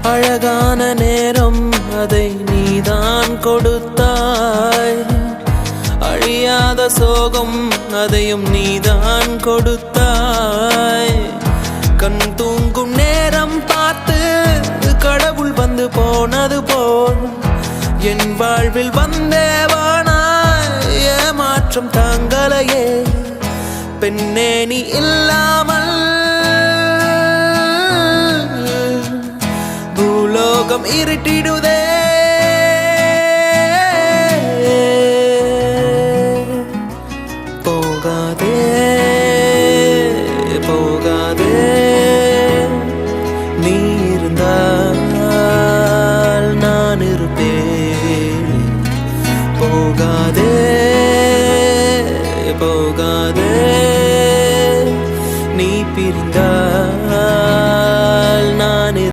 அழகான நேரம் அதை நீதான் கொடுத்தாய். அழியாத சோகம் அதையும் நீதான் கொடுத்தாய். கண் தூங்கும் நேரம் பார்த்து கடவுள் வந்து போனது போல் என் வாழ்வில் வந்தேவானாய். ஏமாற்றம் தாங்களையே பெண்ணே நீ இல்லாமல் பூலோகம் இருட்டிடுதே. போகாதே போகாதே, நீ இருந்தால் நான் இருப்பேன்.